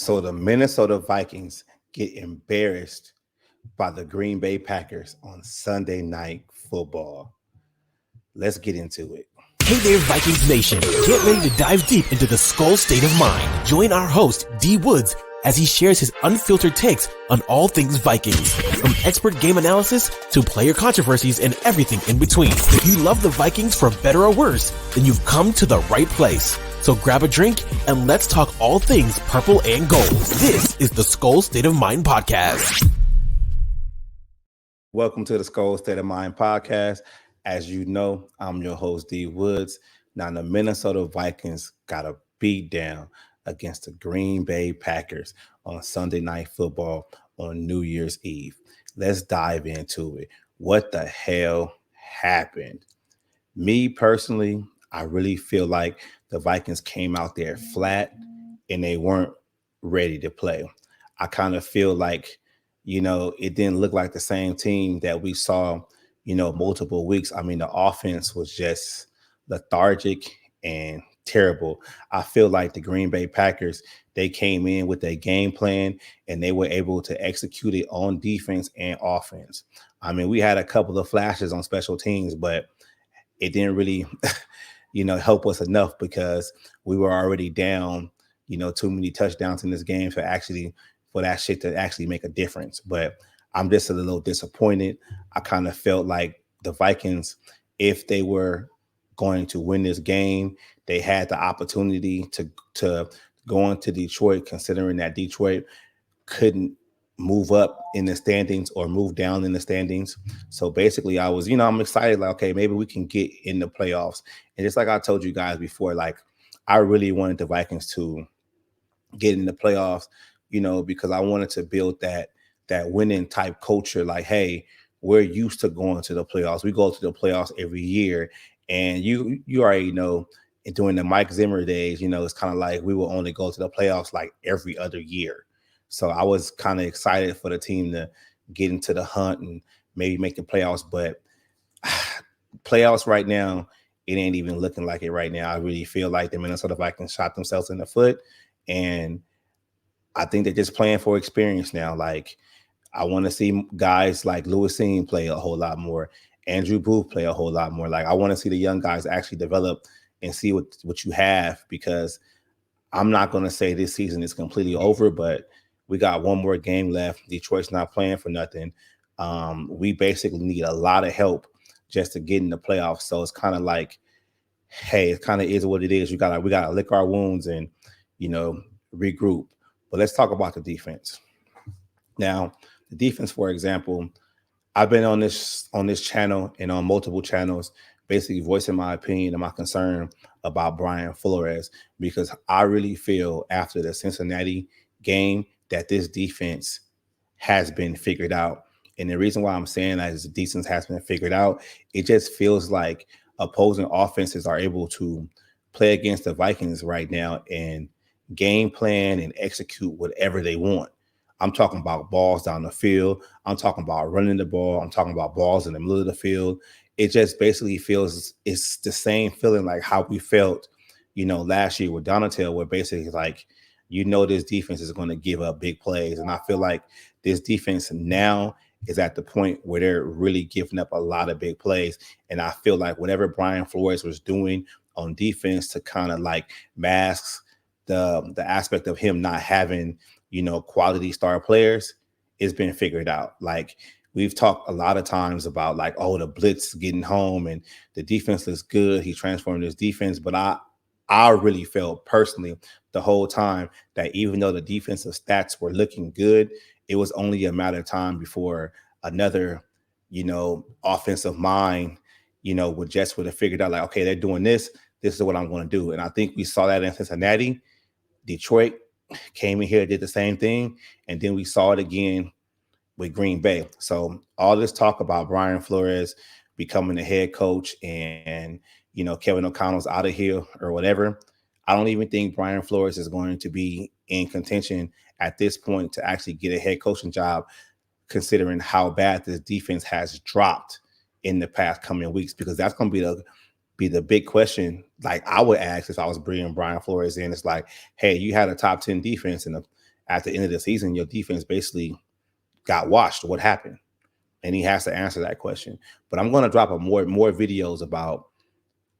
So the Minnesota Vikings get embarrassed by the Green Bay Packers on Sunday Night Football. Let's get into it. Hey there, Vikings Nation. Get ready to dive deep into the Skol state of mind. Join our host, D. Woods, as he shares his unfiltered takes on all things Vikings, from expert game analysis to player controversies and everything in between. If you love the Vikings for better or worse, then you've come to the right place. So grab a drink and let's talk all things purple and gold. This is the Skol State of Mind Podcast. Welcome to the Skol State of Mind Podcast. As you know, I'm your host, D. Woods. Now, the Minnesota Vikings got a beat down against the Green Bay Packers on Sunday Night Football on New Year's Eve. Let's dive into it. What the hell happened? Me personally, I really feel like the Vikings came out there flat and they weren't ready to play. I kind of feel like, it didn't look like the same team that we saw, multiple weeks. I mean, the offense was just lethargic and terrible. I feel like the Green Bay Packers, they came in with a game plan and they were able to execute it on defense and offense. I mean, we had a couple of flashes on special teams, but it didn't really, help us enough because we were already down, too many touchdowns in this game for that shit to actually make a difference. But I'm just a little disappointed. I kind of felt like the Vikings, if they were going to win this game, they had the opportunity to go into Detroit, considering that Detroit couldn't move up in the standings or move down in the standings. So basically I was, I'm excited, like, okay, maybe we can get in the playoffs. And just like I told you guys before, like, I really wanted the Vikings to get in the playoffs, because I wanted to build that winning type culture. Like, hey, we're used to going to the playoffs. We go to the playoffs every year. And you already know, during the Mike Zimmer days, it's kind of like we will only go to the playoffs like every other year. So I was kind of excited for the team to get into the hunt and maybe make the playoffs. But playoffs right now, it ain't even looking like it right now. I really feel like the Minnesota Vikings shot themselves in the foot. And I think they're just playing for experience now. Like, I want to see guys like Lewis Seen play a whole lot more. Andrew Booth play a whole lot more. Like, I want to see the young guys actually develop and see what you have, because I'm not going to say this season is completely over, but we got one more game left. Detroit's not playing for nothing. We basically need a lot of help just to get in the playoffs. So it's kind of like, hey, it kind of is what it is. We gotta lick our wounds and, regroup. But let's talk about the defense. Now, the defense, for example, I've been on this channel and on multiple channels, basically voicing my opinion and my concern about Brian Flores, because I really feel after the Cincinnati game that this defense has been figured out. And the reason why I'm saying that is the defense has been figured out. It just feels like opposing offenses are able to play against the Vikings right now and game plan and execute whatever they want. I'm talking about balls down the field. I'm talking about running the ball. I'm talking about balls in the middle of the field. It just basically feels it's the same feeling like how we felt, last year with Donatel, where basically like, this defense is going to give up big plays. And I feel like this defense now is at the point where they're really giving up a lot of big plays. And I feel like whatever Brian Flores was doing on defense to kind of like mask the aspect of him not having, quality star players, it's been figured out. Like, we've talked a lot of times about like, oh, the blitz getting home and the defense looks good. He transformed his defense. But I really felt personally the whole time that even though the defensive stats were looking good, it was only a matter of time before another, offensive mind, would have figured out like, okay, they're doing this. This is what I'm going to do. And I think we saw that in Cincinnati. Detroit came in here, did the same thing. And then we saw it again with Green Bay. So all this talk about Brian Flores becoming the head coach and, Kevin O'Connell's out of here or whatever, I don't even think Brian Flores is going to be in contention at this point to actually get a head coaching job, considering how bad this defense has dropped in the past coming weeks, because that's going to be the big question. Like, I would ask if I was bringing Brian Flores in, it's like, hey, you had a top 10 defense at the end of the season, your defense basically got washed. What happened? And he has to answer that question. But I'm going to drop more videos about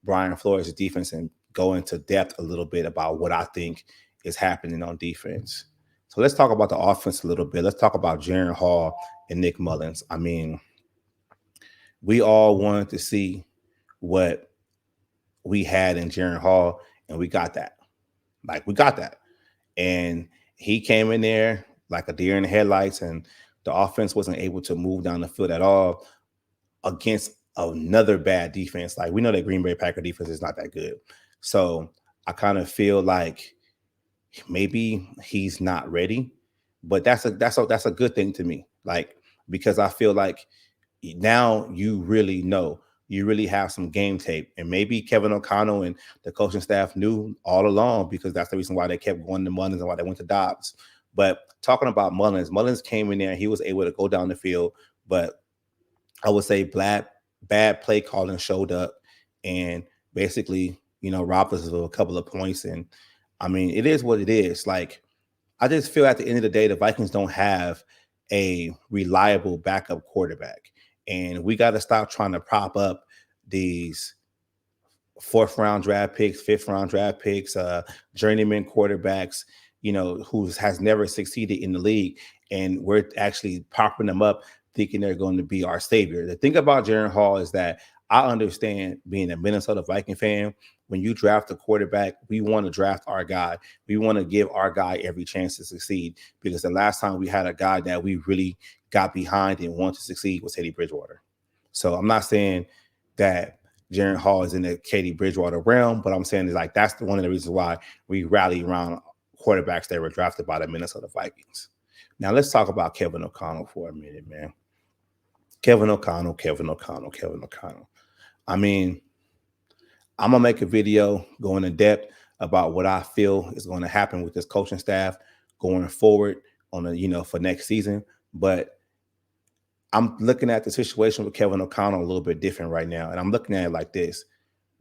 Brian Flores' defense and go into depth a little bit about what I think is happening on defense. So let's talk about the offense a little bit. Let's talk about Jaren Hall and Nick Mullins. I mean, we all wanted to see what we had in Jaren Hall, and we got that. Like, we got that. And he came in there like a deer in the headlights, and the offense wasn't able to move down the field at all against another bad defense. Like, we know that Green Bay Packer defense is not that good. So I kind of feel like maybe he's not ready, but that's a good thing to me. Like, because I feel like now you really know, you really have some game tape, and maybe Kevin O'Connell and the coaching staff knew all along, because that's the reason why they kept going to Mullins and why they went to Dobbs. But talking about Mullins came in there and he was able to go down the field, but I would say bad play calling showed up and basically, robbed us of a couple of points. And I mean, it is what it is. Like, I just feel at the end of the day, the Vikings don't have a reliable backup quarterback. And we got to stop trying to prop up these 4th round draft picks, 5th round draft picks, journeyman quarterbacks, who has never succeeded in the league. And we're actually propping them up thinking they're going to be our savior. The thing about Jaren Hall is that I understand, being a Minnesota Viking fan, when you draft a quarterback, we want to draft our guy. We want to give our guy every chance to succeed, because the last time we had a guy that we really got behind and wanted to succeed was Teddy Bridgewater. So I'm not saying that Jaren Hall is in the Teddy Bridgewater realm, but I'm saying is like that's one of the reasons why we rally around quarterbacks that were drafted by the Minnesota Vikings. Now let's talk about Kevin O'Connell for a minute, man. Kevin O'Connell. I mean, I'm going to make a video going in depth about what I feel is going to happen with this coaching staff going forward on for next season. But I'm looking at the situation with Kevin O'Connell a little bit different right now. And I'm looking at it like this,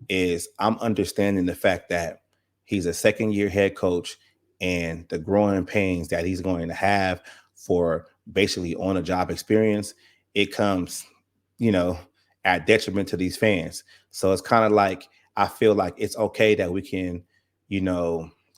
is I'm understanding the fact that he's a second-year head coach, and the growing pains that he's going to have for basically on-the-job experience, it comes, at detriment to these fans. So it's kind of like, I feel like it's okay that we can,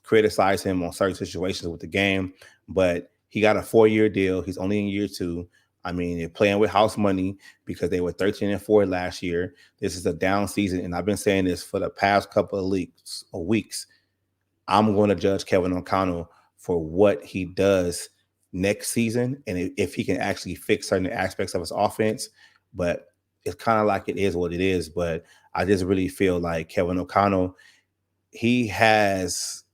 criticize him on certain situations with the game, but he got a 4-year deal. He's only in year 2. I mean, they're playing with house money because they were 13-4 last year. This is a down season, and I've been saying this for the past couple of weeks. I'm going to judge Kevin O'Connell for what he does next season, and if he can actually fix certain aspects of his offense. But it's kind of like it is what it is. But I just really feel like Kevin O'Connell, he has,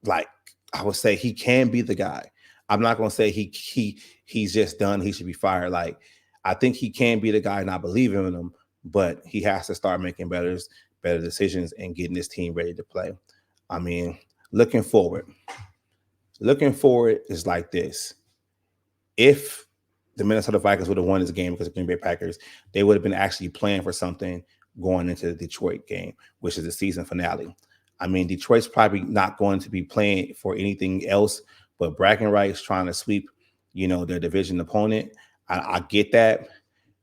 like, I would say he can be the guy. I'm not going to say he's just done, he should be fired. Like, I think he can be the guy, and I believe in him, but he has to start making better decisions and getting this team ready to play. I mean, looking forward is like this. If the Minnesota Vikings would have won this game because of Green Bay Packers, they would have been actually playing for something going into the Detroit game, which is the season finale. I mean, Detroit's probably not going to be playing for anything else but bragging rights, trying to sweep, their division opponent. I get that,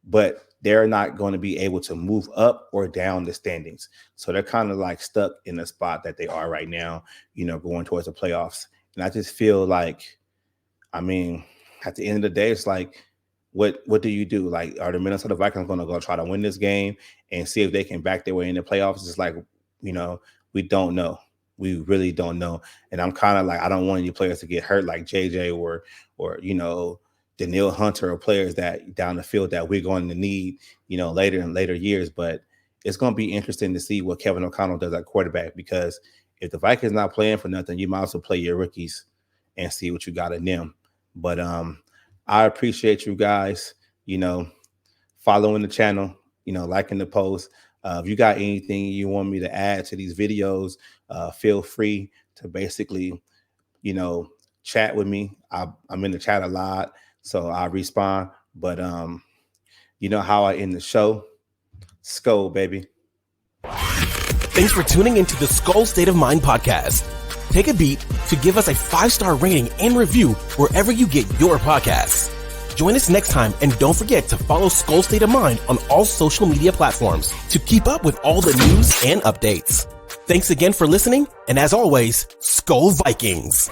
but they're not going to be able to move up or down the standings. So they're kind of like stuck in the spot that they are right now, going towards the playoffs. And I just feel like, I mean, at the end of the day, it's like, what do you do? Like, are the Minnesota Vikings going to go try to win this game and see if they can back their way in the playoffs? It's like, we don't know. We really don't know. And I'm kind of like, I don't want any players to get hurt like JJ or Daniil Hunter, or players that down the field that we're going to need, later in later years. But it's going to be interesting to see what Kevin O'Connell does at quarterback, because if the Vikings not playing for nothing, you might as well play your rookies and see what you got in them. But I appreciate you guys, following the channel, liking the post. If you got anything you want me to add to these videos, feel free to basically, chat with me. I'm in the chat a lot, so I respond. But you know how I end the show. Skol, baby. Thanks for tuning into the Skol State of Mind podcast. take a beat to give us a 5-star rating and review wherever you get your podcasts. Join us next time, and don't forget to follow Skol State of Mind on all social media platforms to keep up with all the news and updates. Thanks again for listening, and as always, Skol Vikings!